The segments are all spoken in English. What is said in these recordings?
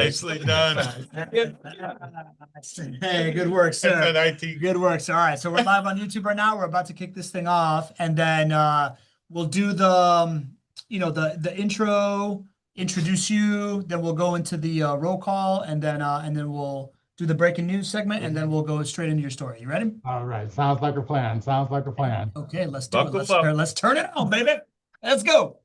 Nicely done. Hey, good work, sir. Good work, sir. All right, so we're live on YouTube right now. We're about to kick this thing off, and then we'll do the the intro, introduce you, then we'll go into the roll call, and then we'll do the breaking news segment, and then we'll go straight into your story. You ready? All right. Sounds like a plan. Sounds like a plan. Okay, let's do it. Let's turn it on, baby. Let's go.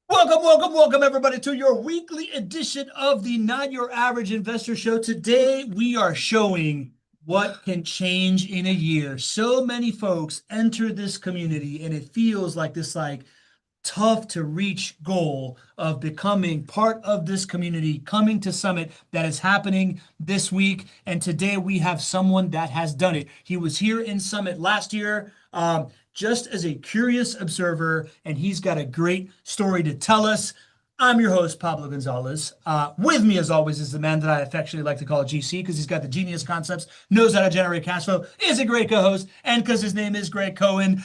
Welcome, everybody, to your weekly edition of the Not Your Average Investor Show. Today, we are showing what can change in a year. So many folks enter this community, and it feels like this tough to reach goal of becoming part of this community, coming to Summit that is happening this week. And today we have someone that has done it. He was here in Summit last year, just as a curious observer, and he's got a great story to tell us. I'm your host, Pablo Gonzalez. With me, as always, is the man that I affectionately like to call GC because he's got the genius concepts, knows how to generate cash flow, is a great co-host, and because his name is Greg Cohen.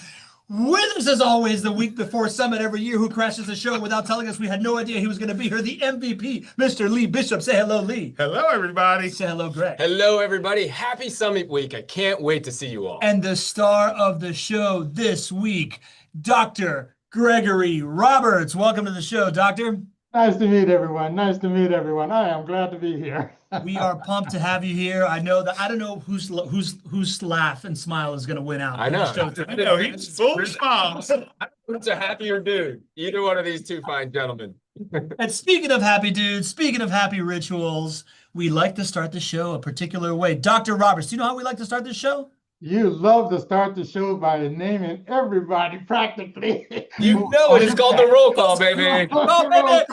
With us, as always, the week before Summit every year, who crashes the show without telling us we had no idea he was going to be here, the MVP, Mr. Lee Bishop. Say hello, Lee. Hello, everybody. Say hello, Greg. Hello, everybody. Happy Summit Week. I can't wait to see you all. And the star of the show this week, Dr. Gregory Roberts. Welcome to the show, Doctor. Nice to meet everyone. Nice to meet everyone. I am glad to be here. We are pumped to have you here. I know that I don't know whose laugh and smile is going to win out. I know. I know he's full of smiles. Who's a happier dude? Either one of these two fine gentlemen. And speaking of happy dudes, speaking of happy rituals, we like to start the show a particular way. Dr. Roberts, do you know how we like to start this show? You love to start the show by naming everybody practically. You know it is called the roll call, baby. Oh, baby,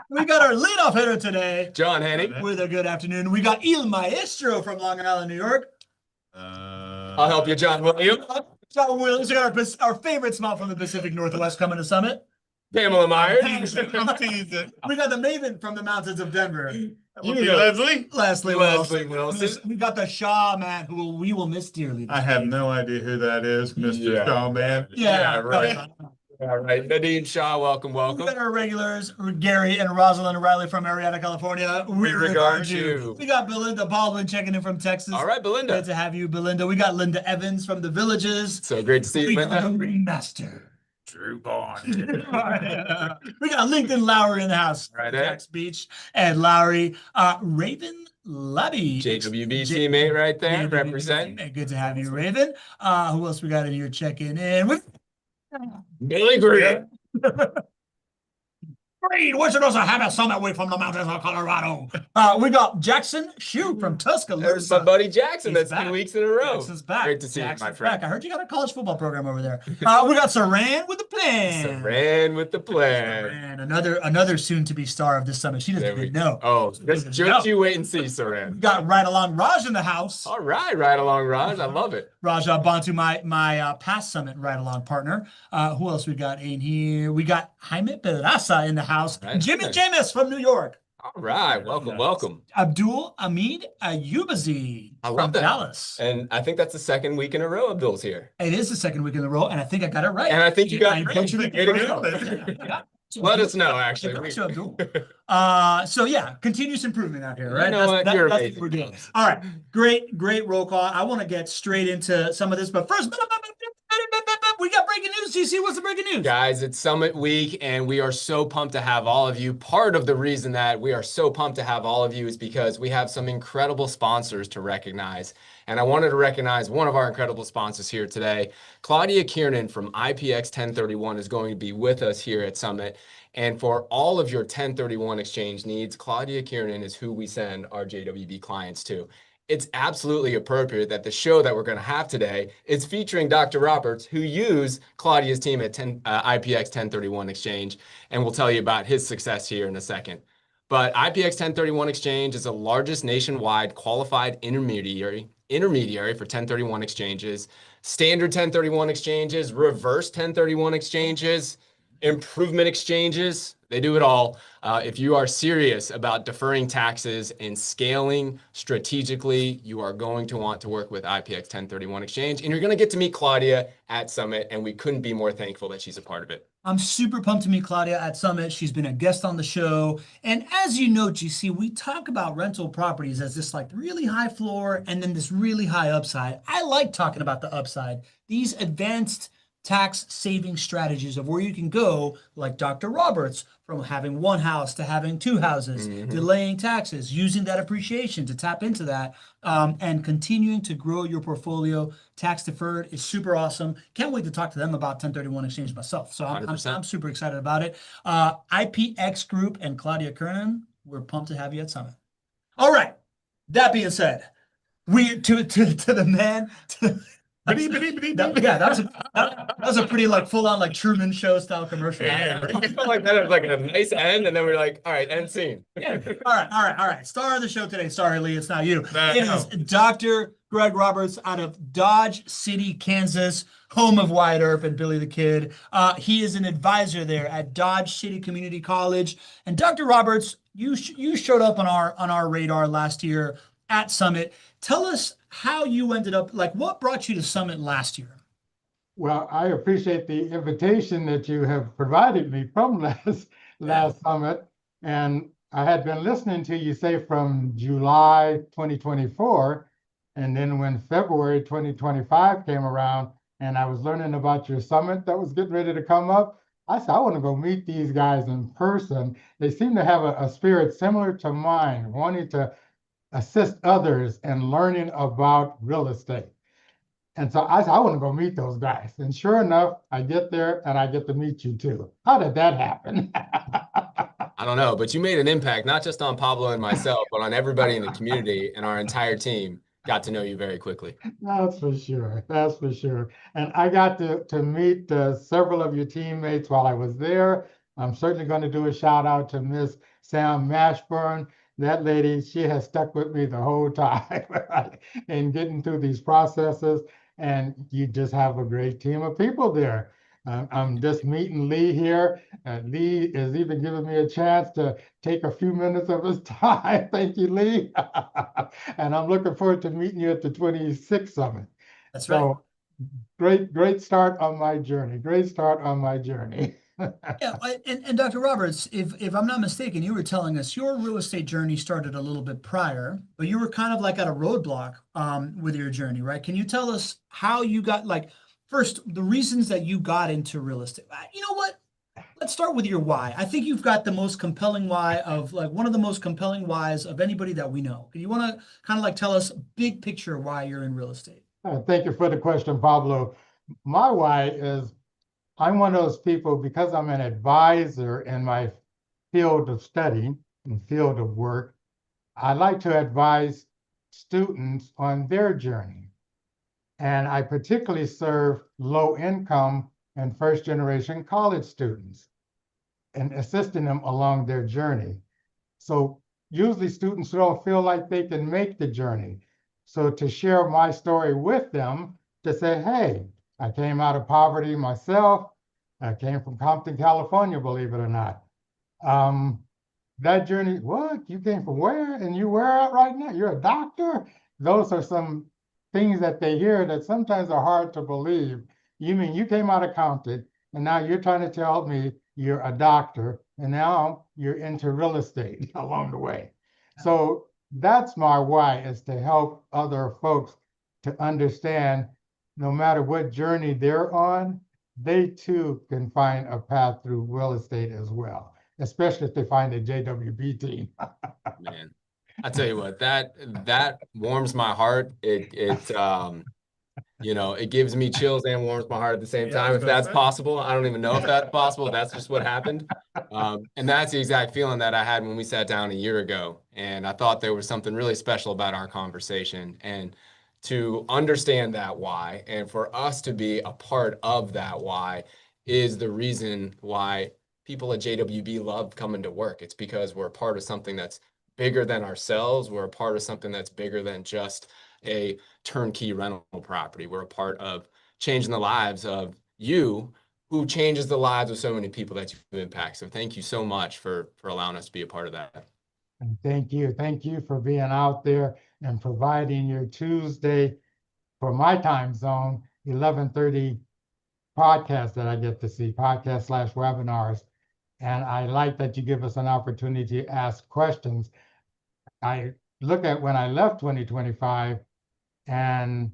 we got our leadoff hitter today. John Henning. With a good afternoon. We got Il Maestro from Long Island, New York. I'll help you, John Williams. John Williams, we got our favorite smile from the Pacific Northwest coming to Summit. Pamela Myers. I'm teasing. We got the Maven from the mountains of Denver. Leslie Wilson. We got the Shaw man who we will miss dearly. I have no idea who that is, Mr. Shaw, man. Yeah, right. All right. Nadine Shaw, welcome. We got our regulars, Gary and Rosalind Riley from Marietta, California. We regard you. We got Belinda Baldwin checking in from Texas. All right, Belinda. Good to have you, Belinda. We got Linda Evans from the Villages. So great to see you, Linda. Linda. Ringmaster. Drew Bond. We got Lincoln Lowry in the house. Right, Jax Beach and Lowry. Raven Levy. JWB teammate right there, JWB represent. teammate. Good to have you, Raven. Who else we got in here checking in? Billy Green. Great. Wishing us a happy summit away from the mountains of Colorado. We got Jackson Shue from Tuscaloosa. There's my buddy Jackson. He's That's back. 2 weeks in a row. Jackson's back. Great to see Jackson's you, my friend. back. I heard you got a college football program over there. We got Saran with the plan. Saran with the plan. Saran, another soon-to-be star of this summit. She doesn't even know. Oh, just you wait and see, Saran. We got Right Along Raj in the house. All right, right along, Raj. I love it. Raja Bantu, my past Summit Right Along partner. Who else we got in here? We got Jaime Pedraza in the house. Right. Jimmy James from New York. All right, welcome. Abdul Hamid Ayubazi from Dallas. And I think that's the second week in a row Abdul's here. It is the second week in a row, and I think I got it right. And I think you got it right. right. Let us know, actually. So yeah, continuous improvement out here, right? You know what? That's You're what we're doing. All right, great roll call. I want to get straight into some of this, but first, we got breaking news. GC, what's the breaking news? Guys, it's Summit Week, and we are so pumped to have all of you. Part of the reason that we are so pumped to have all of you is because we have some incredible sponsors to recognize. And I wanted to recognize one of our incredible sponsors here today. Claudia Kiernan from IPX 1031 is going to be with us here at Summit. And for all of your 1031 exchange needs, Claudia Kiernan is who we send our JWB clients to. It's absolutely appropriate that the show that we're going to have today is featuring Dr. Roberts, who used Claudia's team at IPX 1031 Exchange, and we'll tell you about his success here in a second. But IPX 1031 Exchange is the largest nationwide qualified intermediary for 1031 exchanges, standard 1031 exchanges, reverse 1031 exchanges, improvement exchanges. They do it all. If you are serious about deferring taxes and scaling strategically, you are going to want to work with IPX 1031 Exchange, and you're going to get to meet Claudia at Summit, and we couldn't be more thankful that she's a part of it. I'm super pumped to meet Claudia at Summit. She's been a guest on the show. And as you know, GC, we talk about rental properties as this like really high floor and then this really high upside. I like talking about the upside. These advanced tax saving strategies of where you can go, like Dr. Roberts, from having one house to having two houses, delaying taxes, using that appreciation to tap into that, and continuing to grow your portfolio tax deferred is super awesome. Can't wait to talk to them about 1031 exchange myself. So I'm super excited about it. IPX Group and Claudia Kernan, we're pumped to have you at Summit. All right. That being said, we to the man. That was a pretty like full on like Truman Show style commercial. Yeah, I felt like that was like a nice end, and then we're like, all right, end scene. Yeah. All right. Star of the show today. Sorry, Lee, it's not you. It is Dr. Greg Roberts out of Dodge City, Kansas, home of Wyatt Earp and Billy the Kid. He is an advisor there at Dodge City Community College. And Dr. Roberts, you showed up on our radar last year at Summit. Tell us how you ended up, like what brought you to Summit last year? Well, I appreciate the invitation that you have provided me from last Summit. And I had been listening to you say from July 2024. And then when February 2025 came around and I was learning about your summit that was getting ready to come up, I said, I want to go meet these guys in person. They seem to have a spirit similar to mine, wanting to assist others in learning about real estate. And so I said, I want to go meet those guys. And sure enough, I get there and I get to meet you too. How did that happen? I don't know, but you made an impact, not just on Pablo and myself, but on everybody in the community, and our entire team got to know you very quickly. That's for sure. That's for sure. And I got to meet several of your teammates while I was there. I'm certainly going to do a shout out to Miss Sam Mashburn. That lady, she has stuck with me the whole time in getting through these processes. And you just have a great team of people there. I'm just meeting Lee here. Lee is even giving me a chance to take a few minutes of his time. Thank you, Lee. And I'm looking forward to meeting you at the 26th Summit. That's right. So great start on my journey. Great start on my journey. Yeah, and Dr. Roberts, if I'm not mistaken, you were telling us your real estate journey started a little bit prior, but you were kind of like at a roadblock with your journey, right? Can you tell us how you got, like, first, the reasons that you got into real estate? You know what? Let's start with your why. I think you've got the most compelling why of, like, one of the most compelling whys of anybody that we know. Do you want to kind of like tell us big picture why you're in real estate? Thank you for the question, Pablo. My why is I'm one of those people, because I'm an advisor in my field of study and field of work, I like to advise students on their journey. And I particularly serve low income and first generation college students and assisting them along their journey. So usually students don't feel like they can make the journey. So to share my story with them, to say, hey, I came out of poverty myself. I came from Compton, California, believe it or not. That journey, what? You came from where? And you where at right now? You're a doctor? Those are some things that they hear that sometimes are hard to believe. You mean you came out of Compton and now you're trying to tell me you're a doctor and now you're into real estate along the way. So that's my why, is to help other folks to understand no matter what journey they're on, they too can find a path through real estate as well, especially if they find a JWB team. Man, I tell you what, that warms my heart. You know, it gives me chills and warms my heart at the same time. If that's possible, I don't even know if that's possible. That's just what happened. And that's the exact feeling that I had when we sat down a year ago. And I thought there was something really special about our conversation. And to understand that why, and for us to be a part of that why, is the reason why people at JWB love coming to work. It's because we're a part of something that's bigger than ourselves. We're a part of something that's bigger than just a turnkey rental property. We're a part of changing the lives of you who changes the lives of so many people that you impact. So thank you so much for allowing us to be a part of that. And thank you. Thank you for being out there and providing your Tuesday for my time zone, 11:30 podcast that I get to see, podcast/webinars. And I like that you give us an opportunity to ask questions. I look at when I left 2025 and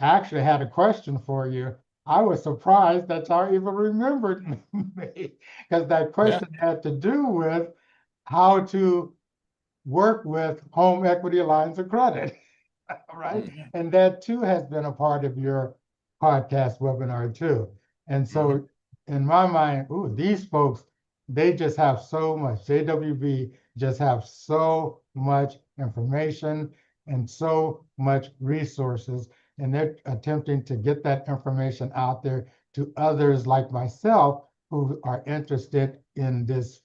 actually had a question for you. I was surprised that y'all even remembered me because that question had to do with how to work with home equity lines of credit, right? Mhm. And that too has been a part of your podcast webinar too. And so in my mind, ooh, these folks, they just have so much. JWB just have so much information and so much resources, and they're attempting to get that information out there to others like myself who are interested in this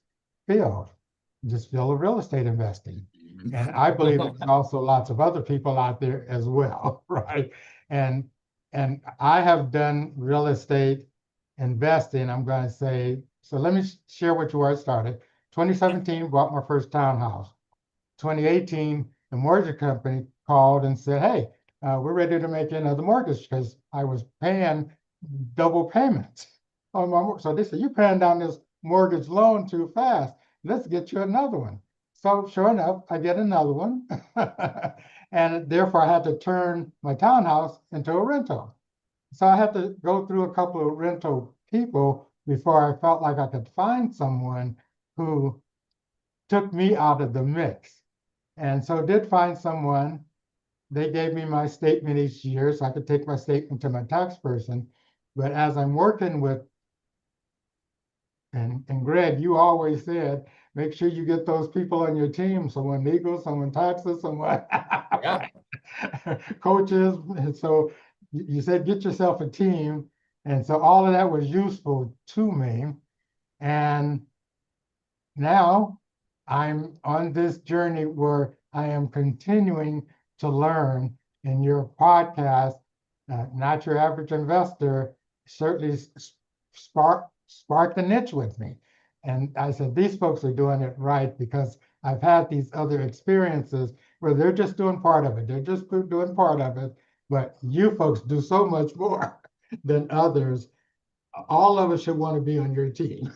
field of real estate investing. And I believe there's also lots of other people out there as well, right? And I have done real estate investing. I'm going to say, so let me share with you where I started. 2017, bought my first townhouse. 2018, the mortgage company called and said, hey, we're ready to make another mortgage because I was paying double payments on my. So they said, you're paying down this mortgage loan too fast. Let's get you another one. So sure enough, I get another one. And therefore I had to turn my townhouse into a rental. So I had to go through a couple of rental people before I felt like I could find someone who took me out of the mix. And so did find someone. They gave me my statement each year so I could take my statement to my tax person. But as I'm working with, and Greg, you always said, make sure you get those people on your team, someone legal, someone taxes, someone coaches. And so you said, get yourself a team. And so all of that was useful to me. And now I'm on this journey where I am continuing to learn, and your podcast, Not Your Average Investor, certainly sparked a niche with me. And I said, these folks are doing it right because I've had these other experiences where they're just doing part of it. They're just doing part of it, but you folks do so much more than others. All of us should want to be on your team.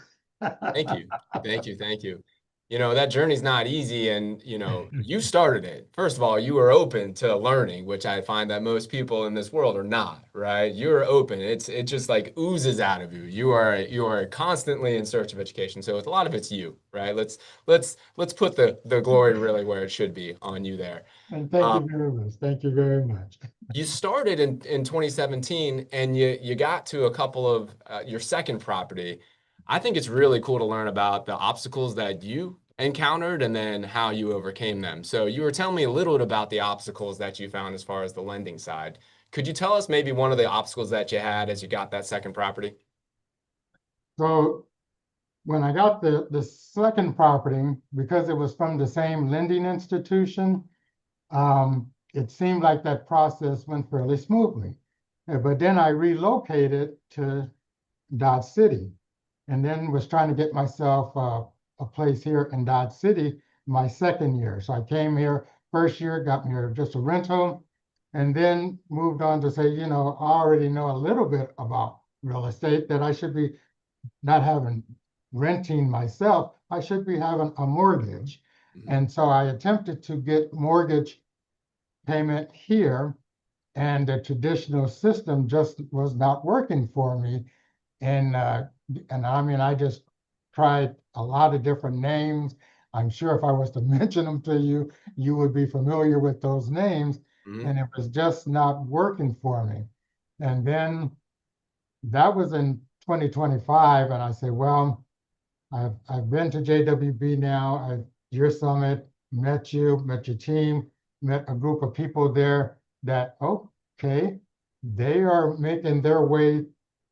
Thank you. Thank you. Thank you. You know, that journey's not easy. And, you know, you started it. First of all, you were open to learning, which I find that most people in this world are not, right? You're open. It just like oozes out of you. You are constantly in search of education. So a lot of it's you, right? Let's put the glory really where it should be on you there. And thank you very much. Thank you very much. You started in 2017 and you got to a couple of your second property. I think it's really cool to learn about the obstacles that you encountered and then how you overcame them. So you were telling me a little bit about the obstacles that you found as far as the lending side. Could you tell us maybe one of the obstacles that you had as you got that second property? So when I got the second property, because it was from the same lending institution, it seemed like that process went fairly smoothly. But then I relocated to Dodge City, and then was trying to get myself a place here in Dodge City my second year. So I came here first year, got me here just a rental, and then moved on to say, you know, I already know a little bit about real estate, that I should be not having renting myself, I should be having a mortgage. And so I attempted to get mortgage payment here, and the traditional system just was not working for me. And I mean, I just tried a lot of different names. I'm sure if I was to mention them to you, you would be familiar with those names. And it was just not working for me. And then that was in 2025, and I said, well, I've been to JWB now. I've your summit, met you, met your team, met a group of people there that, okay, they are making their way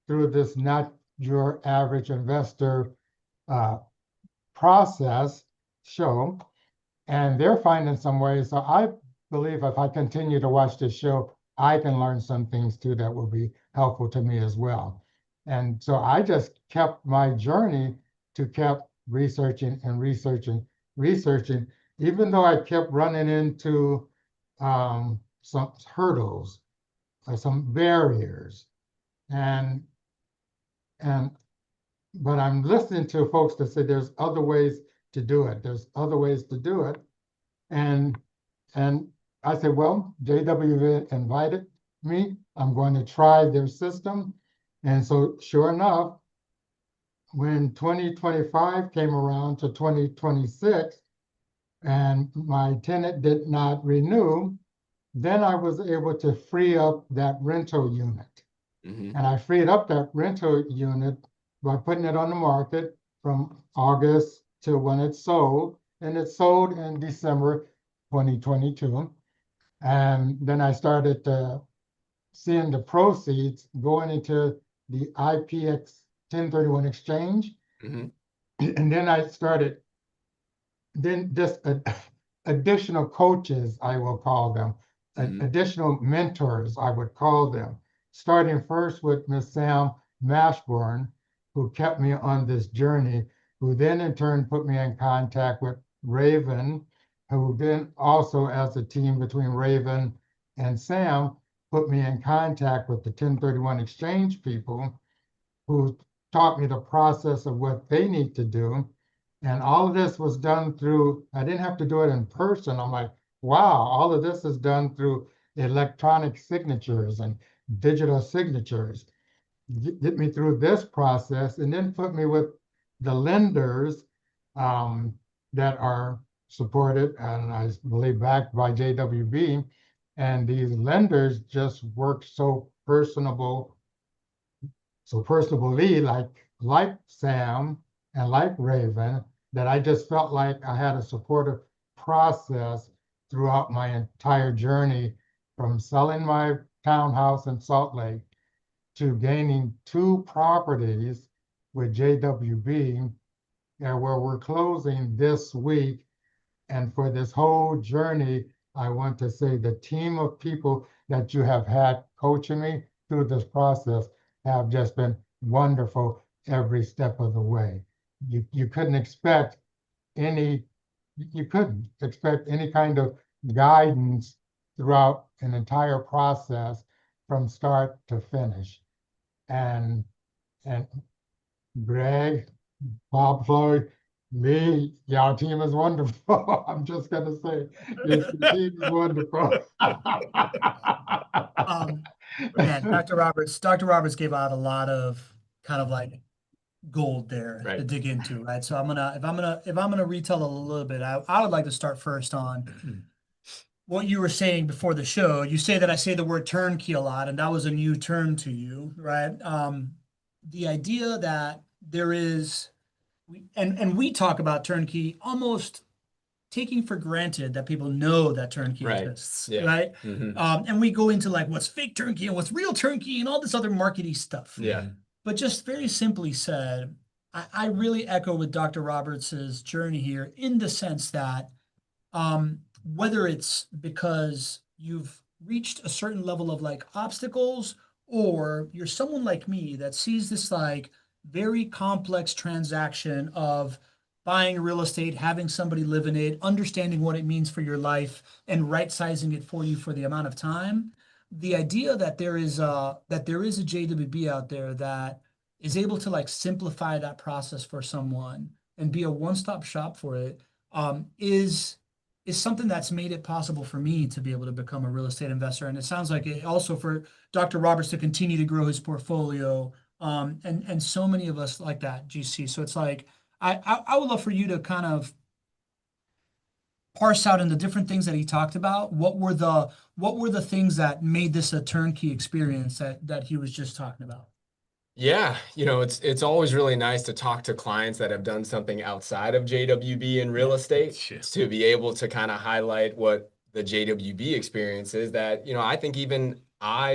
through this Not Your Average Investor process show, and they're finding some ways. So I believe if I continue to watch this show, I can learn some things too that will be helpful to me as well. And so I just kept my journey to kept researching and researching, even though I kept running into some hurdles or some barriers. And and but I'm listening to folks that say there's other ways to do it. There's other ways to do it. And and I said, well, JW invited me. I'm going to try their system. And so sure enough, when 2025 came around to 2026 and my tenant did not renew, then I was able to free up that rental unit. Mhm. And I freed up that rental unit by putting it on the market from August to when it sold. And it sold in December 2022. And then I started seeing the proceeds going into the IPX 1031 exchange. Mhm. And then I started, then just additional coaches, I will call them, Mhm. additional mentors, I would call them, starting first with Miss Sam Mashburn, who kept me on this journey, who then in turn put me in contact with Raven, who then also, as a team between Raven and Sam, put me in contact with the 1031 exchange people, who taught me the process of what they need to do. And all of this was done through, I didn't have to do it in person. I'm like, wow, all of this is done through electronic signatures and digital signatures. Get me through this process and then put me with the lenders that are supported and I believe backed by JWB. And these lenders just work so personally, like Sam and like Raven, that I just felt like I had a supportive process throughout my entire journey from selling my townhouse in Salt Lake to gaining 2 properties with JWB, where we're closing this week. And for this whole journey, I want to say the team of people that you have had coaching me through this process have just been wonderful every step of the way. You couldn't expect any, you couldn't expect any kind of guidance throughout an entire process from start to finish. And Greg, Bob Floyd, me, y'all team is wonderful. I'm just gonna say, your team is wonderful. Man, Dr. Roberts gave out a lot of kind of like gold there to Right. dig into, right? So if I'm gonna retell a little bit, I would like to start first on what you were saying before the show. You say that I say the word turnkey a lot, and that was a new term to you, right? The idea that there is, and we talk about turnkey almost taking for granted that people know that turnkey Right. exists, Yeah. right? Mhm. And we go into like what's fake turnkey and what's real turnkey and all this other markety stuff. Yeah. But just very simply said, I really echo with Dr. Roberts's journey here in the sense that whether it's because you've reached a certain level of like obstacles or you're someone like me that sees this like very complex transaction of buying real estate, having somebody live in it, understanding what it means for your life and right sizing it for you for the amount of time. The idea that there is a JWB out there that is able to like simplify that process for someone and be a one-stop shop for it is something that's made it possible for me to be able to become a real estate investor. And it sounds like it also for Dr. Roberts to continue to grow his portfolio. And so many of us like that, GC. So it's like, I would love for you to kind of parse out in the different things that he talked about. What were the things that made this a turnkey experience that he was just talking about? Yeah, it's always really nice to talk to clients that have done something outside of JWB in real estate to be able to kind of highlight what the JWB experience is that, I think even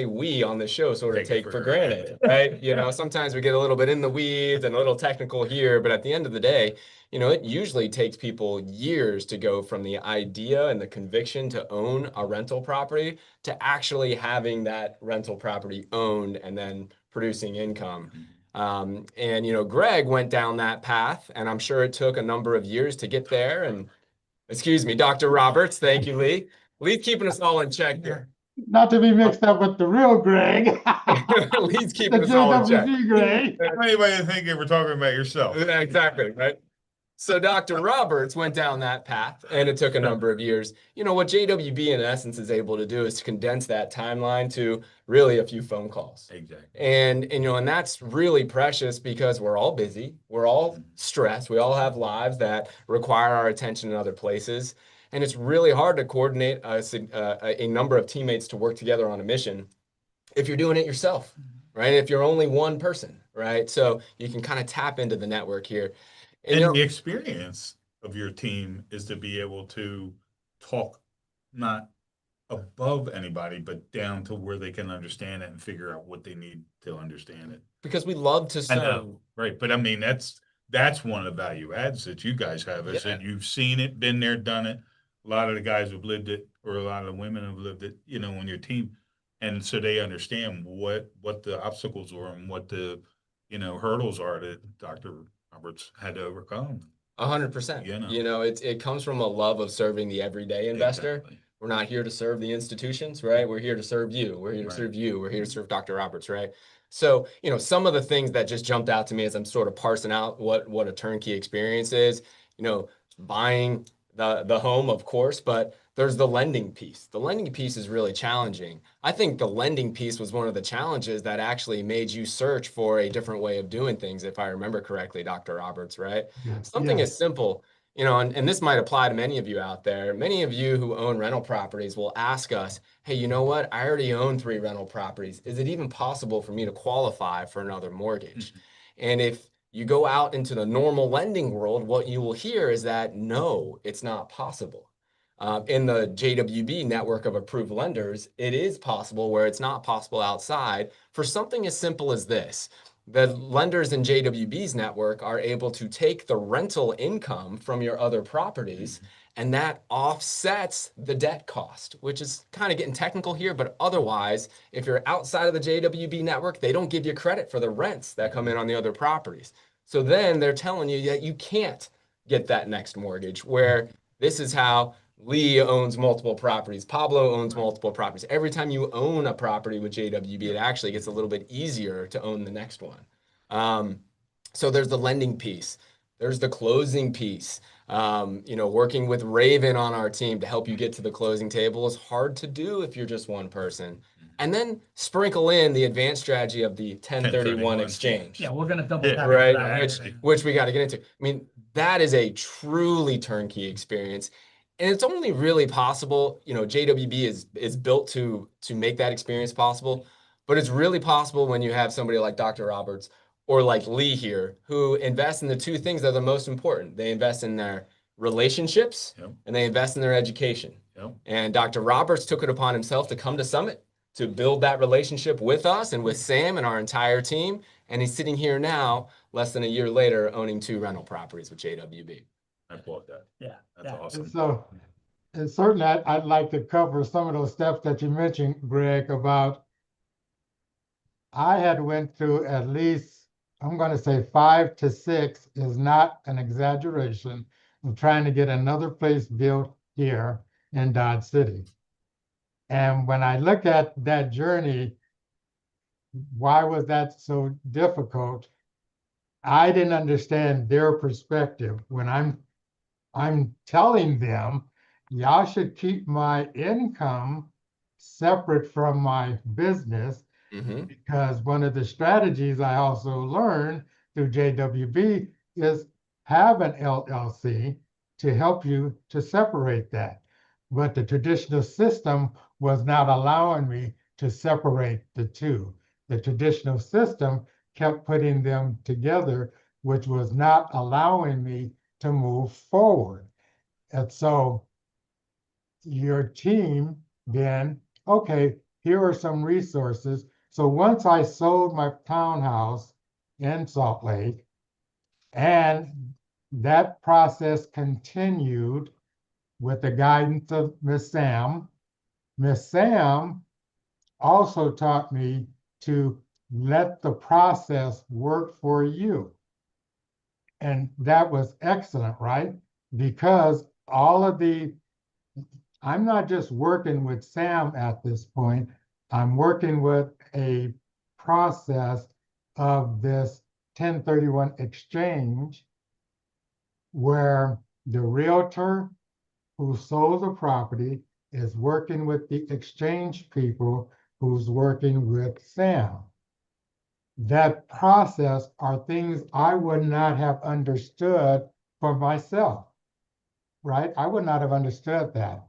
we on the show sort of take for granted, right? Sometimes we get a little bit in the weeds and a little technical here, but at the end of the day, it usually takes people years to go from the idea and the conviction to own a rental property to actually having that rental property owned and then producing income. And, Greg went down that path, and I'm sure it took a number of years to get there. And excuse me, Dr. Roberts. Thank you, Lee. Lee's keeping us all in check here. Not to be mixed up with the real Greg. Lee's The keeping us all in check. JWB Greg. Anybody think you were talking about yourself? Exactly, right? So Dr. Roberts went down that path, and it took a number of years. What JWB in essence is able to do is to condense that timeline to really a few phone calls. Exactly. And that's really precious because we're all busy, we're all stressed, we all have lives that require our attention in other places, and it's really hard to coordinate a number of teammates to work together on a mission if you're doing it yourself, right? If you're only one person, right? So you can kind of tap into the network here. And the experience of your team is to be able to talk not above anybody, but down to where they can understand it and figure out what they need to understand it. Because we love to I serve. know, right? But I mean, that's one of the value adds that you guys have is that you've seen it, been there, done it. A lot of the guys have lived it, or a lot of the women have lived it, on your team, and so they understand what the obstacles were and what the hurdles are that Dr. Roberts had to overcome. 100%. It comes from a love of serving the everyday investor. Exactly. We're not here to serve the institutions, right? We're here to serve you. We're here to Right. serve you. We're here to serve Dr. Roberts, right? So, some of the things that just jumped out to me as I'm sort of parsing out what a turnkey experience is, buying the home, of course, but there's the lending piece. The lending piece is really challenging. I think the lending piece was one of the challenges that actually made you search for a different way of doing things, if I remember correctly, Dr. Roberts, right? Something as simple, and this might apply to many of you out there. Many of you who own rental properties will ask us, hey, you know what? I already own 3 rental properties. Is it even possible for me to qualify for another mortgage? And if you go out into the normal lending world, what you will hear is that, no, it's not possible. In the JWB network of approved lenders, it is possible where it's not possible outside for something as simple as this. The lenders in JWB's network are able to take the rental income from your other properties, and that offsets the debt cost, which is kind of getting technical here, but otherwise, if you're outside of the JWB network, they don't give you credit for the rents that come in on the other properties. So then they're telling you that you can't get that next mortgage, where this is how Lee owns multiple properties. Pablo owns multiple properties. Every time you own a property with JWB, it actually gets a little bit easier to own the next one. So there's the lending piece. There's the closing piece. Working with Raven on our team to help you get to the closing table is hard to do if you're just one person. And then sprinkle in the advanced strategy of the 1031 exchange. Yeah, we're going to double tap right, that. which we got to get into. I mean, that is a truly turnkey experience. And it's only really possible, JWB is built to make that experience possible, but it's really possible when you have somebody like Dr. Roberts or like Lee here, who invest in the 2 things that are the most important. They invest in their relationships and they invest in their education. And Dr. Roberts took it upon himself to come to Summit to build that relationship with us and with Sam and our entire team. And he's sitting here now, less than a year later, owning 2 rental properties with JWB. I applaud that. Yeah, That's awesome. So, and certainly I'd like to cover some of those steps that you mentioned, Greg, about I had went through at least, I'm going to say 5 to 6 is not an exaggeration of trying to get another place built here in Dodge City. And when I look at that journey, why was that so difficult? I didn't understand their perspective. When I'm telling them, y'all should keep my income separate from my business, because one of the strategies I also learned through JWB is have an LLC to help you to separate that. But the traditional system was not allowing me to separate the 2. The traditional system kept putting them together, which was not allowing me to move forward. And so your team then, okay, here are some resources. So once I sold my townhouse in Salt Lake, and that process continued with the guidance of Miss Sam. Miss Sam also taught me to let the process work for you. And that was excellent, right? Because I'm not just working with Sam at this point, I'm working with a process of this 1031 exchange where the realtor who sold the property is working with the exchange people who's working with Sam. That process are things I would not have understood for myself, right? I would not have understood that.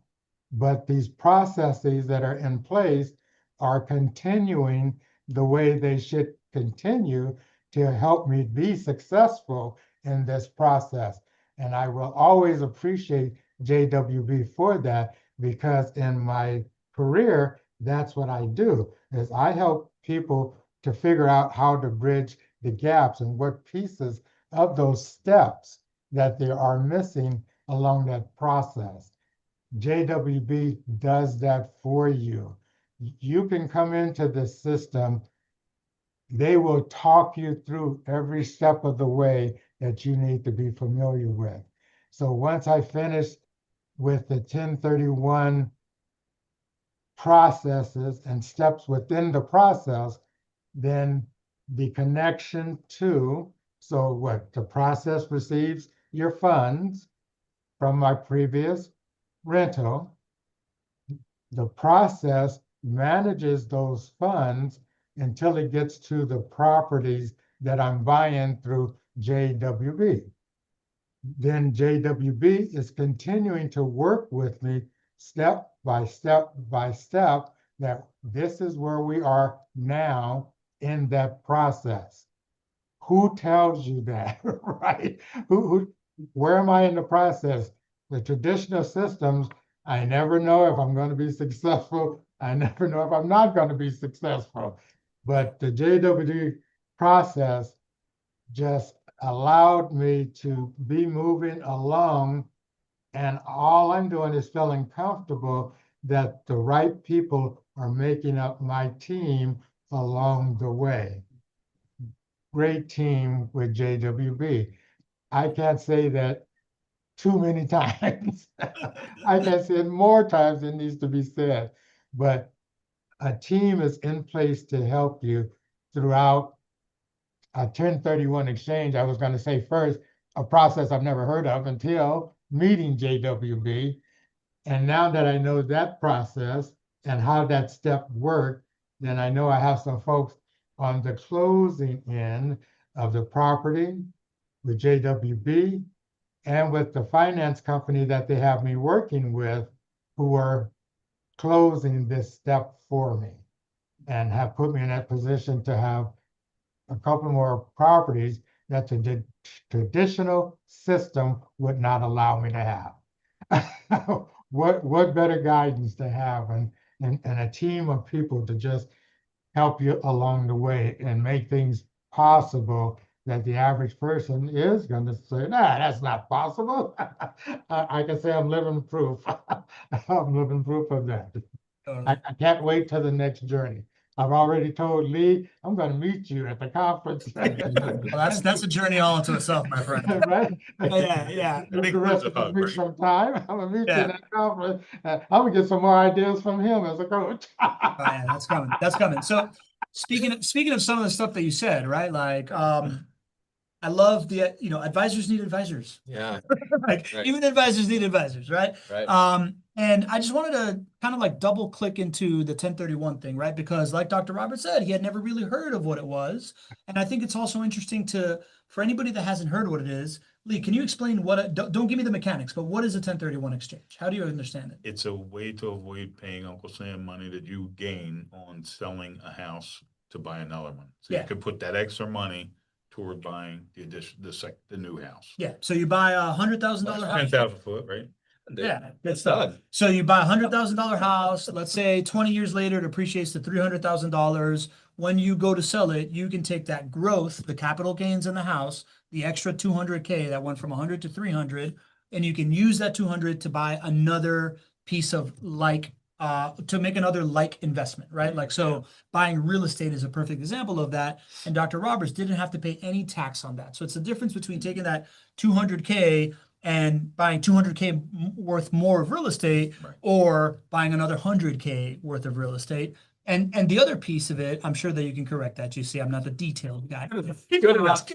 But these processes that are in place are continuing the way they should continue to help me be successful in this process. And I will always appreciate JWB for that, because in my career, that's what I do, is I help people to figure out how to bridge the gaps and what pieces of those steps that they are missing along that process. JWB does that for you. You can come into the system. They will talk you through every step of the way that you need to be familiar with. So once I finished with the 1031 processes and steps within the process, then the connection to, so what, the process receives your funds from my previous rental. The process manages those funds until it gets to the properties that I'm buying through JWB. Then JWB is continuing to work with me step by step by step, that this is where we are now in that process. Who tells you that, right? Where am I in the process? The traditional systems, I never know if I'm going to be successful. I never know if I'm not going to be successful. But the JWD process just allowed me to be moving along, and all I'm doing is feeling comfortable that the right people are making up my team along the way. Great team with JWB. I can't say that too many times. I can say it more times than needs to be said. But a team is in place to help you throughout a 1031 exchange. I was going to say first, a process I've never heard of until meeting JWB. And now that I know that process and how that step worked, then I know I have some folks on the closing end of the property with JWB and with the finance company that they have me working with, who are closing this step for me and have put me in that position to have a couple more properties that the traditional system would not allow me to have. What better guidance to have, and a team of people to just help you along the way and make things possible that the average person is going to say, nah, that's not possible. I can say I'm living proof. I'm living proof of that. I can't wait till the next journey. I've already told Lee, I'm going to meet you at the conference. Well, that's a journey all into itself, my friend. Right? Yeah. The rest of the week sometime. I'm going to meet you Yeah. at that conference. I'm going to get some more ideas from him as a coach. Oh yeah, that's coming. That's coming. So speaking of some of the stuff that you said, right? Like, I love the, advisors need advisors. Yeah. Like Right. even advisors need advisors, right? Right. And I just wanted to kind of like double click into the 1031 thing, right? Because like Dr. Robert said, he had never really heard of what it was. And I think it's also interesting for anybody that hasn't heard what it is. Lee, can you explain don't give me the mechanics, but what is a 1031 exchange? How do you understand it? It's a way to avoid paying Uncle Sam money that you gain on selling a house to buy another one. So Yeah. you could put that extra money toward buying the new house. Yeah. So you buy $100,000 house. 10,000 foot, right? Yeah, good stuff. So you buy $100,000 house. Let's say 20 years later, it appreciates to $300,000. When you go to sell it, you can take that growth, the capital gains in the house, the extra 200K that went from 100 to 300, and you can use that 200 to buy another piece of like to make another like investment, right? Like, so buying real estate is a perfect example of that. And Dr. Roberts didn't have to pay any tax on that. So it's the difference between taking that 200K and buying 200K worth more of real estate, Right. or buying another 100K worth of real estate. And the other piece of it, I'm sure that you can correct that, GC. I'm not the detailed guy. Good enough.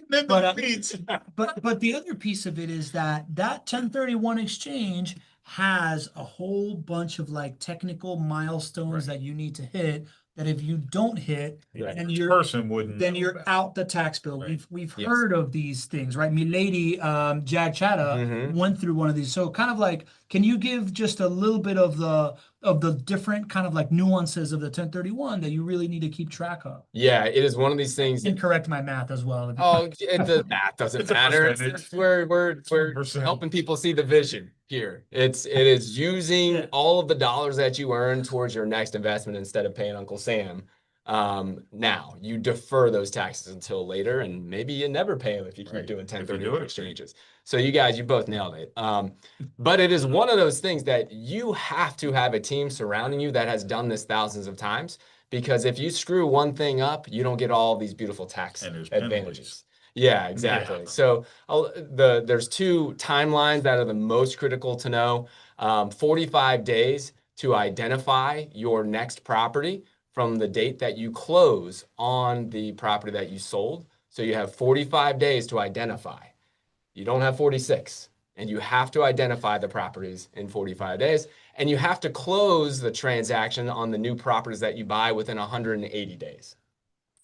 But the other piece of it is that 1031 exchange has a whole bunch of like technical milestones that you need to hit, that if you don't hit, Right. and Person wouldn't. then you're out the tax bill. Right. We've Yes. heard of these things, right? Milady Jag Chatta Mhm. went through one of these. So kind of like, can you give just a little bit of the different kind of like nuances of the 1031 that you really need to keep track of? Yeah, it is one of these things. And correct my math as well. Oh, the math doesn't It's a matter. percentage. We're Percent. helping people see the vision here. It is using Yeah. all of the dollars that you earn towards your next investment instead of paying Uncle Sam. Now you defer those taxes until later, and maybe you never pay them if you keep Right. doing If you 1031 do it. exchanges. So you guys, you both nailed it. But it is one of those things that you have to have a team surrounding you that has done this thousands of times. Because if you screw one thing up, you don't get all these beautiful tax And there's advantages. penalties. Yeah, exactly. Yeah. So there's two timelines that are the most critical to know. 45 days to identify your next property from the date that you close on the property that you sold. So you have 45 days to identify. You don't have 46. And you have to identify the properties in 45 days. And you have to close the transaction on the new properties that you buy within 180 days.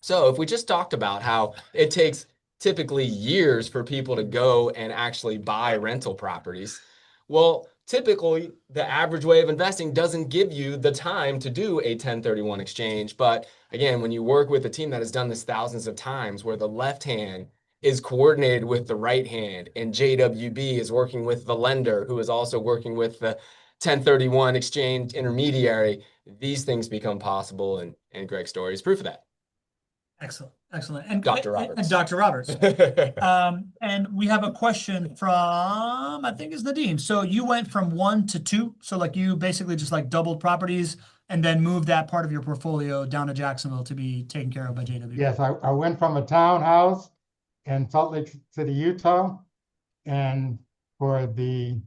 So if we just talked about how it takes typically years for people to go and actually buy rental properties, well, typically the average way of investing doesn't give you the time to do a 1031 exchange. But again, when you work with a team that has done this thousands of times, where the left hand is coordinated with the right hand, and JWB is working with the lender, who is also working with the 1031 exchange intermediary, these things become possible. And Greg's story is proof of that. Excellent, excellent. And Dr. Roberts. And Dr. Roberts. And we have a question from, I think it's Nadeem. So you went from 1 to 2. So like you basically just like doubled properties and then moved that part of your portfolio down to Jacksonville to be taken care of by JW. Yes, I went from a townhouse in Salt Lake City, Utah, and for the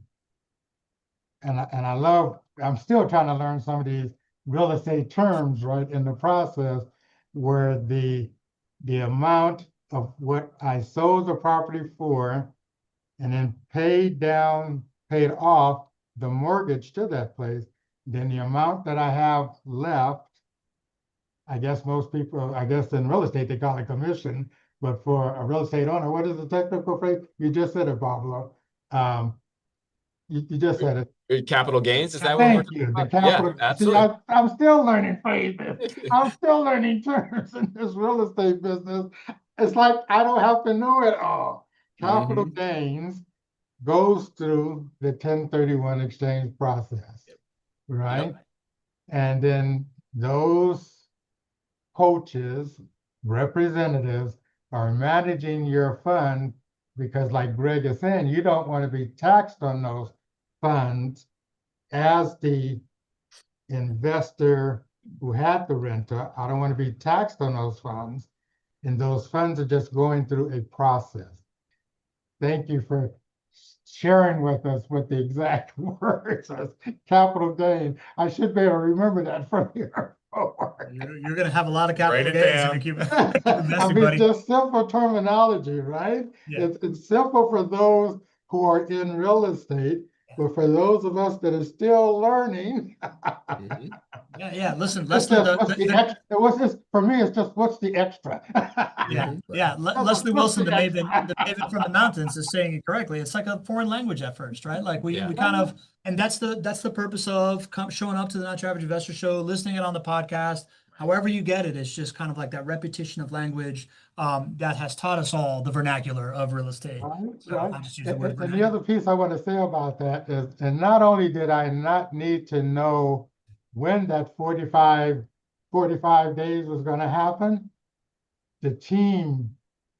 I'm still trying to learn some of these real estate terms, right, in the process, where the amount of what I sold the property for and then paid off the mortgage to that place, then the amount that I have left, I guess most people, I guess in real estate, they call it commission, but for a real estate owner, what is the technical phrase? You just said it, Pablo. You just said it. Capital gains, is that what we're Thank talking you. The about? capital. Yeah, See, absolutely. I'm still learning phrases. I'm still learning terms in this real estate business. It's like I don't have to know it all. Capital gains goes through the 1031 exchange process, right? Yep. And then those coaches, representatives are managing your fund, because like Greg is saying, you don't want to be taxed on those funds as the investor who had the renter. I don't want to be taxed on those funds, and those funds are just going through a process. Thank you for sharing with us what the exact words are. Capital gain. I should be able to remember that from here forward. You're going to have a lot of capital Write it gains down. if you keep I investing, mean, buddy. just simple terminology, right? Yeah. It's simple for those who are in real estate, but for those of us that are still learning, Yeah. Listen, it's Leslie, just what's the extra. It was just for me. It's just what's the extra. Yeah. Leslie Wilson, the maven from the mountains, is saying it correctly. It's like a foreign language at first, right? Like we kind of, and that's the purpose of showing up to the Not Your Average Investor Show, listening it on the podcast. However you get it, it's just kind of like that repetition of language that has taught us all the vernacular of real estate. So Right. I'll just use the word And the other piece I want to say about that is, and not only did I not need to know when that 45 days was going to happen, the team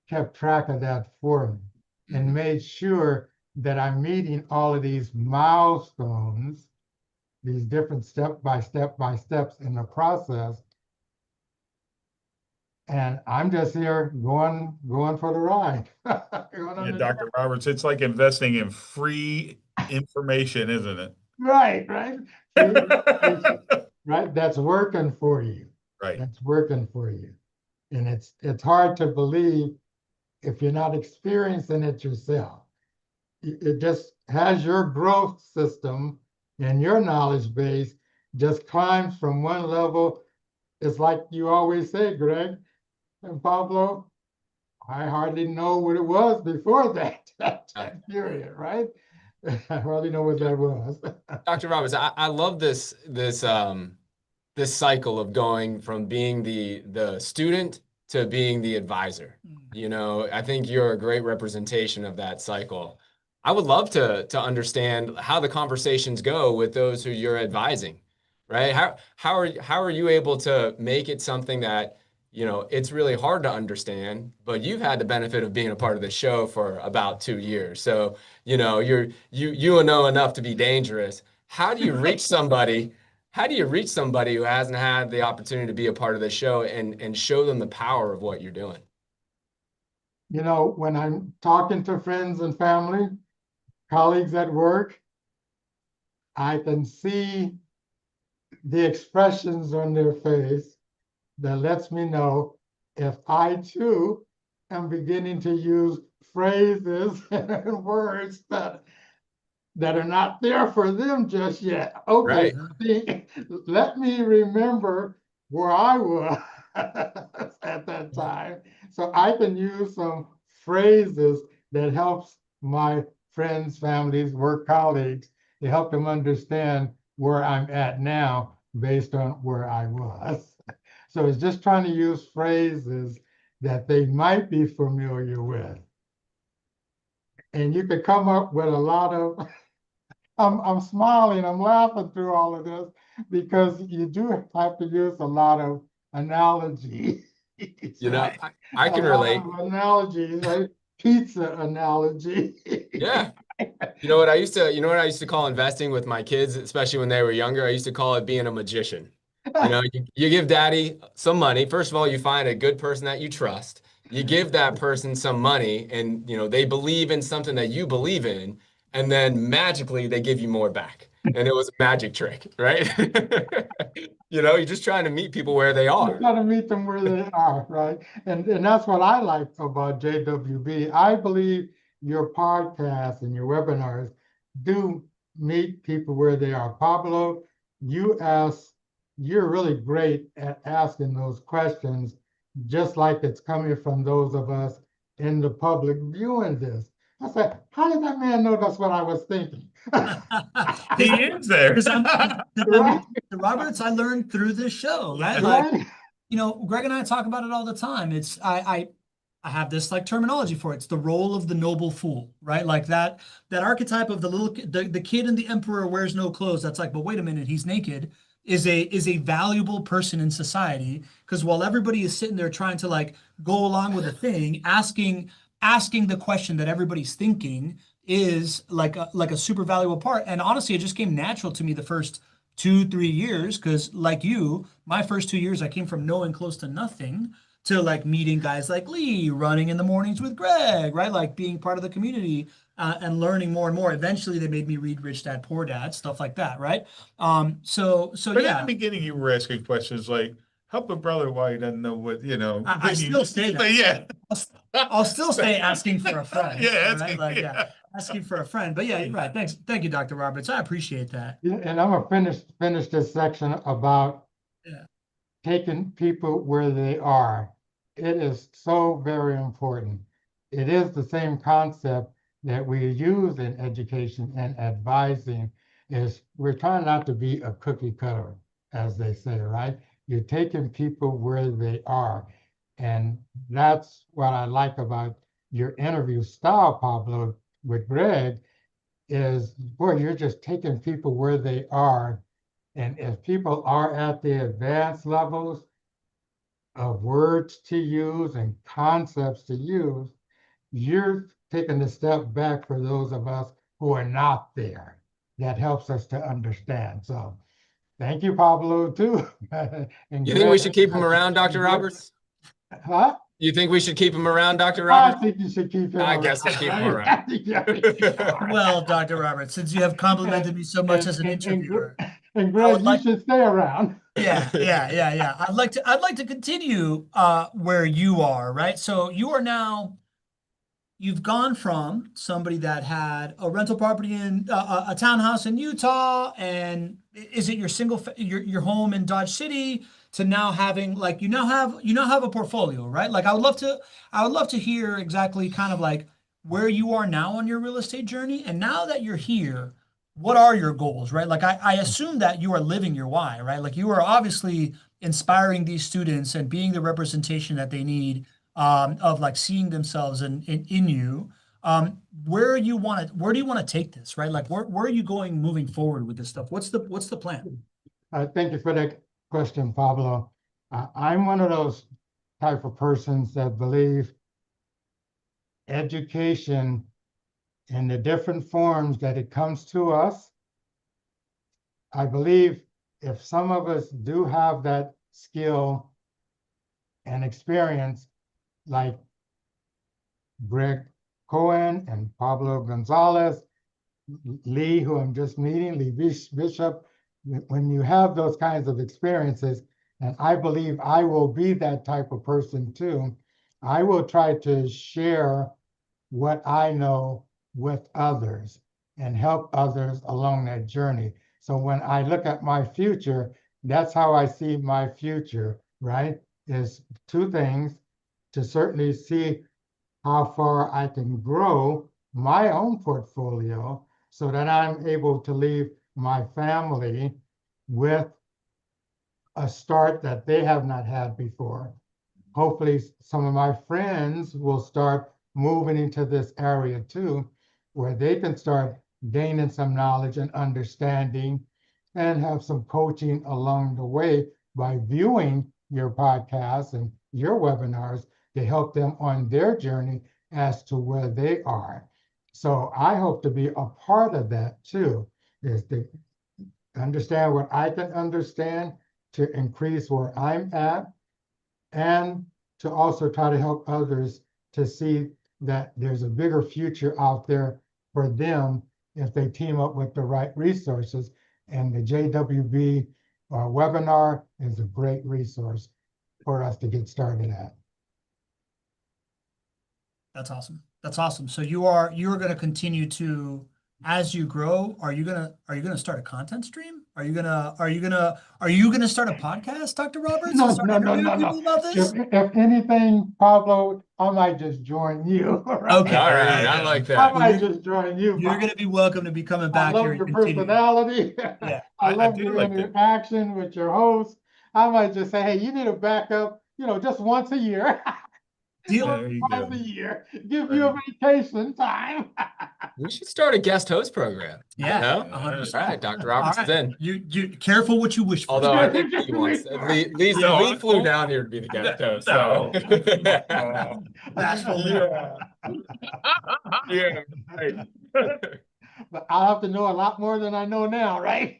kept track of that for me and made sure that I'm meeting all of these milestones these different step by steps in the process. And I'm just here going for the ride. Yeah, Dr. Roberts, it's like investing in free information, isn't it? Right, right. Free information, right? That's working for you. Right. That's working for you. And it's hard to believe if you're not experiencing it yourself. It just has your growth system and your knowledge base just climbs from one level. It's like you always say, Greg and Pablo, I hardly know what it was before that, that period, right? I hardly know what that was. Dr. Roberts, I love this cycle of going from being the student to being the advisor. You know, I think you're a great representation of that cycle. I would love to understand how the conversations go with those who you're advising, right? How are you able to make it something that, you know, it's really hard to understand, but you've had the benefit of being a part of the show for about 2 years. So, you know, you know enough to be dangerous. How do you reach somebody? How do you reach somebody who hasn't had the opportunity to be a part of the show and show them the power of what you're doing? You know, when I'm talking to friends and family, colleagues at work, I can see the expressions on their face that lets me know if I too am beginning to use phrases and words that are not there for them just yet. Okay, Right. see, let me remember where I was at that time. So I can use some phrases that helps my friends, families, work colleagues to help them understand where I'm at now based on where I was. So it's just trying to use phrases that they might be familiar with. And you could come up with a lot of I'm smiling, I'm laughing through all of this because you do have to use a lot of analogies. You know, Right? I A can lot relate. of analogies, right? Pizza analogy. Yeah. You know what I used to call investing with my kids, especially when they were younger? I used to call it being a magician. You know, you give daddy some money. First of all, you find a good person that you trust. You give that person some money and, you know, they believe in something that you believe in, and then magically they give you more back. And it was a magic trick, right? You know, you're just trying to meet people where they You are. got to meet them where they are, right? And that's what I like about JWB. I believe your podcasts and your webinars do meet people where they are. Pablo, you ask, you're really great at asking those questions, just like it's coming from those of us in the public viewing this. I said, how did that man know that's what I was thinking? He is there. Right, The Roberts I learned through this show, right? Like, right. you know, Greg and I talk about it all the time. It's I have this like terminology for it. It's the role of the noble fool, right? Like that archetype of the the kid and the emperor wears no clothes. That's like, but wait a minute, he's naked. Is a valuable person in society because while everybody is sitting there trying to like go along with a thing, asking the question that everybody's thinking is like a super valuable part. And honestly, it just came natural to me the first 2, 3 years because like you, my first 2 years, I came from knowing close to nothing to like meeting guys like Lee, running in the mornings with Greg, right? Like being part of the community and learning more and more. Eventually, they made me read Rich Dad Poor Dad, stuff like that, right? So But in yeah, the beginning, you were asking questions like, help a brother why he doesn't know what, you know. I still say that. Yeah. I'll still stay asking for a friend. Yeah, right? asking, Like, yeah. asking for a friend. But yeah, you're right. Thank you, Dr. Roberts. I appreciate that. Yeah, and I'm gonna finish this section about Yeah. taking people where they are. It is so very important. It is the same concept that we use in education and advising is we're trying not to be a cookie cutter, as they say, right? You're taking people where they are. And that's what I like about your interview style, Pablo, with Greg, is boy, you're just taking people where they are. And if people are at the advanced levels of words to use and concepts to use, you're taking a step back for those of us who are not there. that helps us to understand. So thank you, Pablo, too. And You think we Greg. should keep him around, Dr. Roberts? Huh? You think we should keep him around, Dr. I Roberts? think you should keep him I around. guess we'll keep him right? around. Yeah. Well, Dr. Roberts, since you have complimented me so much as an interviewer, And I Greg, would you like, should stay around. yeah. I'd like to continue where you are, right? So you are now, you've gone from somebody that had a rental property in a townhouse in Utah, and is it your your home in Dodge City, to now having, like, you now have a portfolio, right? Like, I would love to hear exactly kind of like where you are now on your real estate journey, and now that you're here, what are your goals, right? Like, I assume that you are living your why, right? Like, you are obviously inspiring these students and being the representation that they need, of like seeing themselves in you. Where do you want to take this, right? Like, where are you going moving forward with this stuff? What's the plan? Thank you for that question, Pablo. I'm one of those type of persons that believe education in the different forms that it comes to us. I believe if some of us do have that skill and experience, like Greg Cohen and Pablo Gonzalez, Lee, who I'm just meeting, Lee Bishop, when you have those kinds of experiences, and I believe I will be that type of person too, I will try to share what I know with others and help others along that journey. So when I look at my future, that's how I see my future, right? Is two things: to certainly see how far I can grow my own portfolio so that I'm able to leave my family with a start that they have not had before. Hopefully, some of my friends will start moving into this area too, where they can start gaining some knowledge and understanding and have some coaching along the way by viewing your podcasts and your webinars to help them on their journey as to where they are. So I hope to be a part of that too, is to understand what I can understand to increase where I'm at, and to also try to help others to see that there's a bigger future out there for them if they team up with the right resources. And the JWB webinar is a great resource for us to get started at. That's awesome. That's awesome. So you're going to continue to, as you grow, are you going to start a content stream? Are you going to start a podcast, Dr. Roberts, and start interviewing people about this? If anything, Pablo, I might just join you. Right? Okay. All right, I like I that. might just join you. You're going to be welcome to be coming I back love here your and continue. personality. Yeah. I love do your like that. interaction with your host. I might just say, hey, you need a backup, just once a year. Deal. There you Twice go. a year. Give you a vacation time. We should start a guest host program. Yeah. No? 100%. All right, Dr. All Roberts is right. in. You careful what you wish for. Although I think he wants Lee flew down here to be the guest host. So. Bashful. Yeah. Right. But I'll have to know a lot more than I know now, right?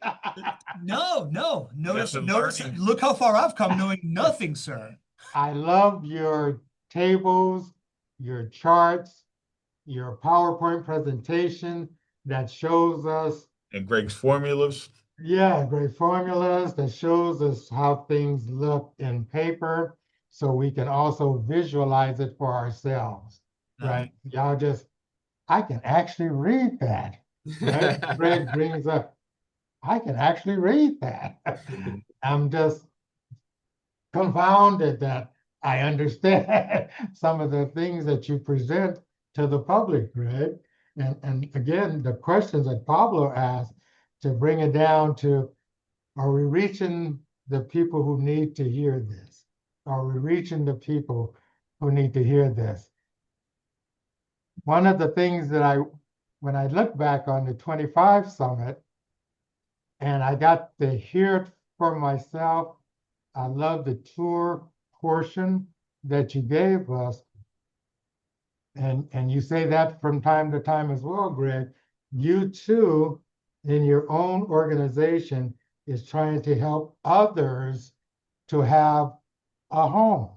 No. Notice, Lesson learned. look how far I've come knowing nothing, sir. I love your tables, your charts, your PowerPoint presentation that shows us, And Greg's formulas. great formulas that shows us how things look in paper, so we can also visualize it for ourselves, right? I can actually read that. Right? Greg brings up, I can actually read that. I'm just confounded that I understand some of the things that you present to the public, Greg. And again, the questions that Pablo asked, to bring it down to, are we reaching the people who need to hear this? Are we reaching the people who need to hear this? One of the things that when I look back on the 25 Summit, and I got to hear it for myself, I love the tour portion that you gave us. And you say that from time to time as well, Greg. You too in your own organization is trying to help others to have a home.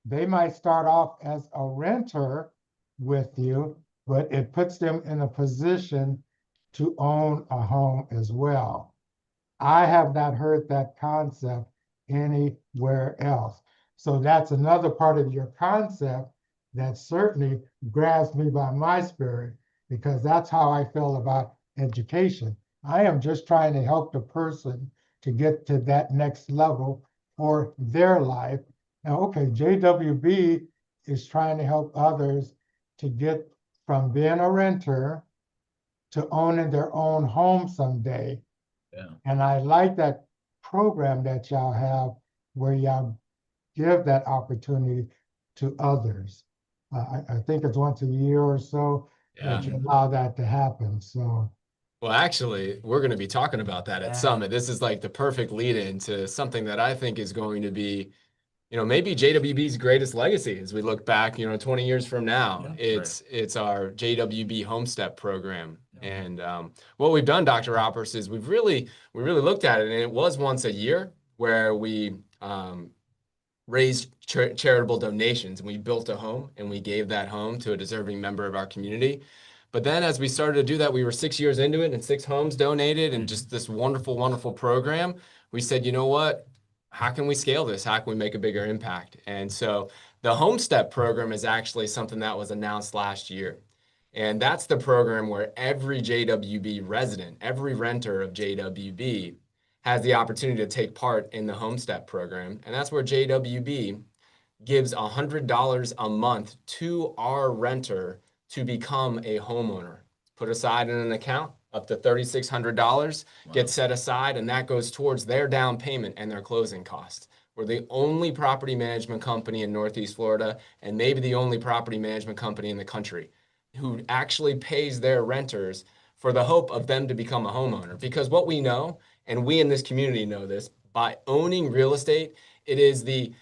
They might start off as a renter with you, but it puts them in a position to own a home as well. I have not heard that concept anywhere else. So that's another part of your concept that certainly grabs me by my spirit, because that's how I feel about education. I am just trying to help the person to get to that next level for their life. Now, okay, JWB is trying to help others to get from being a renter to owning their own home someday. Yeah. And I like that program that y'all have where y'all give that opportunity to others. I think it's once a year or so that you allow that to happen. So, Well, actually, we're going to be talking about that at Summit. This is like the perfect lead in to something that I think is going to be, maybe JWB's greatest legacy as we look back, 20 years from now. It's our JWB Homestep program. And what we've done, Dr. Roberts, is we really looked at it, and it was once a year where we raised charitable donations, and we built a home and we gave that home to a deserving member of our community. But then as we started to do that, we were 6 years into it and 6 homes donated and just this wonderful, wonderful program. We said, you know what? How can we scale this? How can we make a bigger impact? And so the Homestep program is actually something that was announced last year. And that's the program where every JWB resident, every renter of JWB has the opportunity to take part in the Homestep program. And that's where JWB gives $100 a month to our renter to become a homeowner. Put aside in an account up to $3,600, gets set aside, and that goes towards their down payment and their closing costs. We're the only property management company in Northeast Florida, and maybe the only property management company in the country, who actually pays their renters for the hope of them to become a homeowner. Because what we know, and we in this community know this, by owning real estate, it is the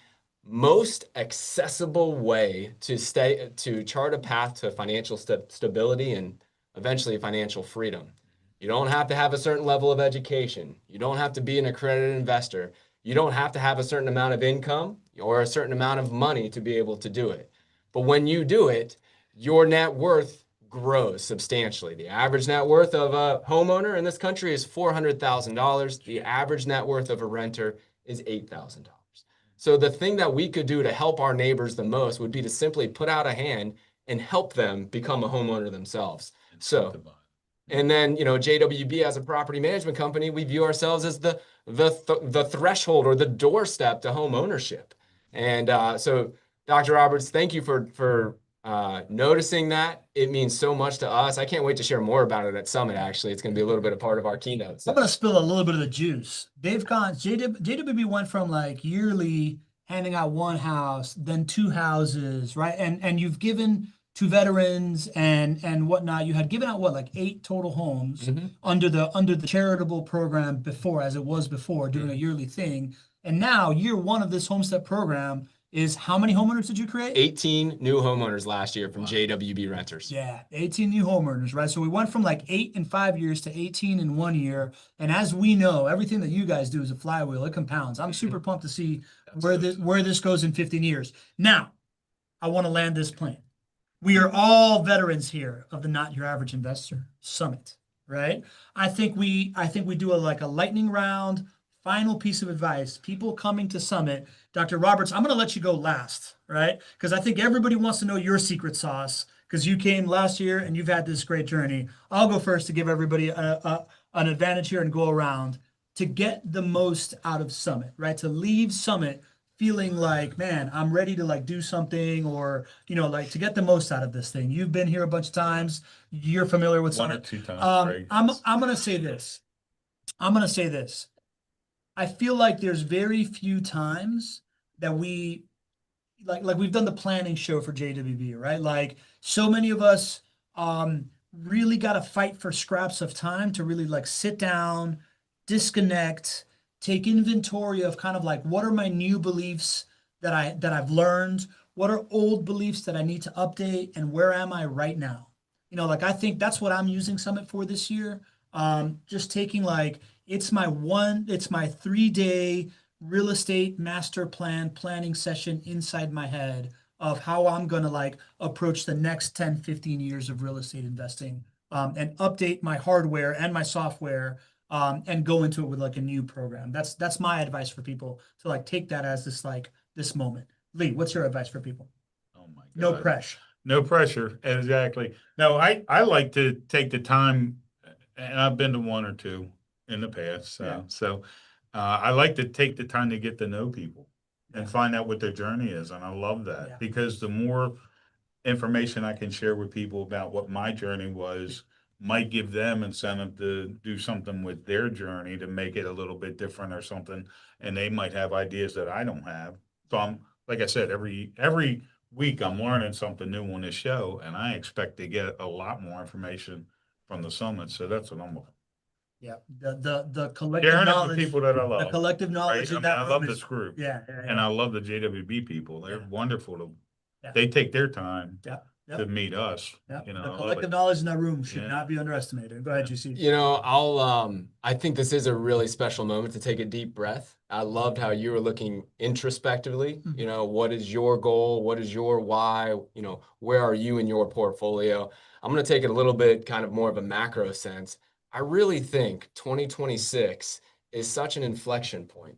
most accessible way to chart a path to financial stability and eventually financial freedom. You don't have to have a certain level of education. You don't have to be an accredited investor. You don't have to have a certain amount of income or a certain amount of money to be able to do it. But when you do it, your net worth grows substantially. The average net worth of a homeowner in this country is $400,000. The average net worth of a renter is $8,000. So the thing that we could do to help our neighbors the most would be to simply put out a hand and help them become a homeowner themselves. So, and then, JWB as a property management company, we view ourselves as the threshold or the doorstep to home ownership. And so, Dr. Roberts, thank you for noticing that. It means so much to us. I can't wait to share more about it at Summit, actually. It's going to be a little bit of part of our keynote. So. I'm going to spill a little bit of the juice. JWB went from like yearly handing out 1 house, then 2 houses, right? And you've given to veterans and whatnot. You had given out like 8 total homes under the charitable program before, as it was before, doing a yearly thing. And now year 1 of this Homestep program is how many homeowners did you create? 18 new homeowners last year from JWB renters. Yeah, 18 new homeowners, right? So we went from like 8 in 5 years to 18 in 1 year. And as we know, everything that you guys do is a flywheel. It compounds. I'm super pumped to see where this goes in 15 years. Now, I want to land this plane. We are all veterans here of the Not Your Average Investor Summit, right? I think we do a lightning round. Final piece of advice, people coming to Summit. Dr. Roberts, I'm going to let you go last, right? Because I think everybody wants to know your secret sauce because you came last year and you've had this great journey. I'll go first to give everybody an advantage here and go around to get the most out of Summit, right? To leave Summit feeling like, man, I'm ready to do something or, to get the most out of this thing. You've been here a bunch of times. You're familiar with Summit. 1 or 2 times. I'm going to say this. I feel like there's very few times that we like we've done the planning show for JWB, right? Like so many of us really got to fight for scraps of time to really sit down, disconnect, take inventory of kind of what are my new beliefs that I've learned, what are old beliefs that I need to update, and where am I right now? I think that's what I'm using Summit for this year. just taking like, it's my 3-day real estate master plan planning session inside my head of how I'm going to like approach the next 10, 15 years of real estate investing, and update my hardware and my software, and go into it with like a new program. That's my advice for people to like take that as this moment. Lee, what's your advice for people? Oh my God. No pressure. No pressure. Exactly. No, I like to take the time, and I've been to one or two in the past. I like to take the time to get to know people and find out what their journey is. And I love that because the more information I can share with people about what my journey was might give them incentive to do something with their journey to make it a little bit different or something. And they might have ideas that I don't have. So like I said, every week I'm learning something new on this show, and I expect to get a lot more information from the summit. So that's what I'm looking. Yeah, the collective Sharing it with knowledge, people that I the love. collective Right? knowledge I in mean, I that love room this is, group, yeah, and I love the JWB people. They're Yeah. wonderful. Yeah. They take their time yeah, to meet us. yeah. You know, The I love collective it. knowledge in that room should Yeah. not be underestimated. Go ahead, GC. You know, I think this is a really special moment to take a deep breath. I loved how you were looking introspectively. You know, what is your goal? What is your why? You know, where are you in your portfolio? I'm going to take it a little bit kind of more of a macro sense. I really think 2026 is such an inflection point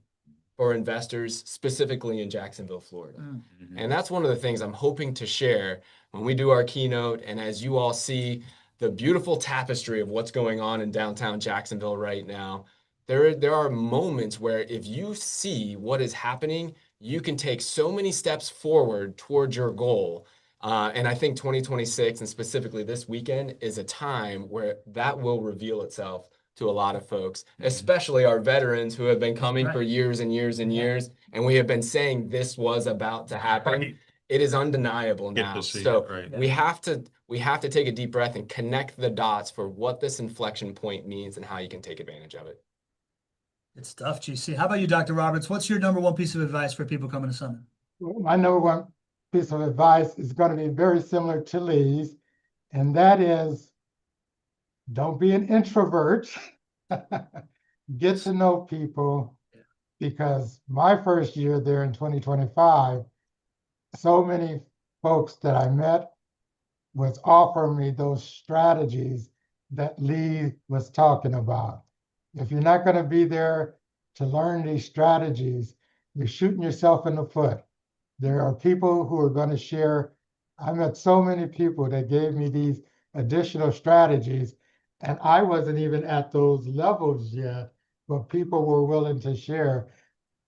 for investors, specifically in Jacksonville, Florida. Mhm. And that's one of the things I'm hoping to share when we do our keynote. And as you all see the beautiful tapestry of what's going on in downtown Jacksonville right now, there are moments where if you see what is happening, you can take so many steps forward towards your goal. And I think 2026, and specifically this weekend, is a time where that will reveal itself to a lot of folks, especially our veterans who have been coming for years and years and years. And we have been saying this was about to happen. Right. It is undeniable Get now. to see So it, right. we have to take a deep breath and connect the dots for what this inflection point means and how you can take advantage of it. Good stuff, GC. How about you, Dr. Roberts? What's your number one piece of advice for people coming to Summit? My number one piece of advice is going to be very similar to Lee's, and that is don't be an introvert. Get to know people, because my first year there in 2025, so many folks that I met was offering me those strategies that Lee was talking about. If you're not going to be there to learn these strategies, you're shooting yourself in the foot. There are people who are going to share. I met so many people that gave me these additional strategies, and I wasn't even at those levels yet, but people were willing to share.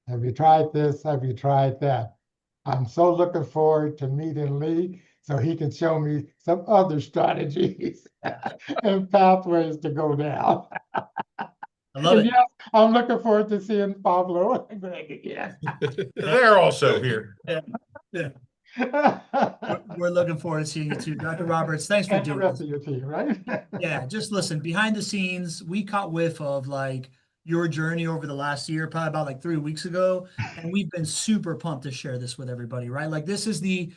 Have you tried this? Have you tried that? I'm so looking forward to meeting Lee so he can show me some other strategies and pathways to go down. I love And it. yes, I'm looking forward to seeing Pablo and Greg again. They're also here. Yeah. We're looking forward to seeing you too. Dr. Roberts, thanks for And the doing rest this. of your team, right? Yeah, just listen, behind the scenes, we caught whiff of like your journey over the last year, probably about like 3 weeks ago. And we've been super pumped to share this with everybody, right? Like this is the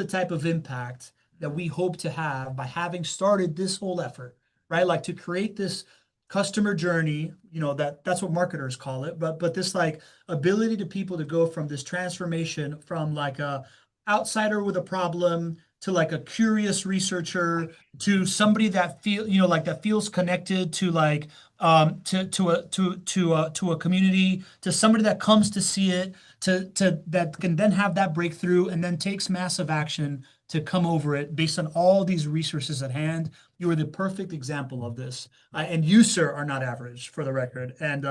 type of impact that we hope to have by having started this whole effort, right? Like to create this customer journey, that's what marketers call it, but this like ability to people to go from this transformation from like a outsider with a problem to like a curious researcher to somebody that that feels connected to like to a community, to somebody that comes to see it, to that can then have that breakthrough and then takes massive action to come over it based on all these resources at hand. You are the perfect example of this, and you, sir, are not average, for the record. And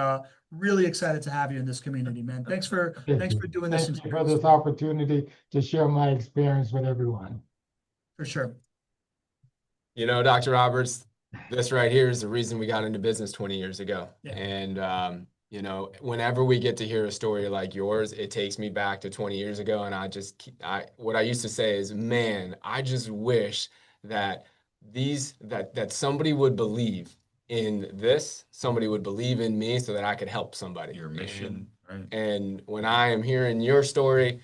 really excited to have you in this community, man. Thanks for doing this. Thank you for this opportunity to share my experience with everyone. For sure. You know, Dr. Roberts, this right here is the reason we got into business 20 years ago. Yeah. And, whenever we get to hear a story like yours, it takes me back to 20 years ago. And what I used to say is, man, I just wish that that somebody would believe in this, somebody would believe in me so that I could help somebody. Your mission, right? And when I am hearing your story,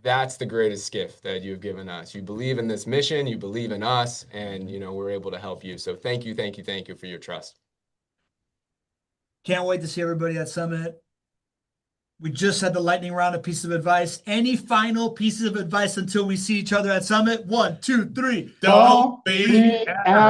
that's the greatest gift that you've given us. You believe in this mission, you believe in us, and we're able to help you. So thank you for your trust. Can't wait to see everybody at Summit. We just had the lightning round of pieces of advice. Any final pieces of advice until we see each other at Summit? 1, 2, 3. Don't be average.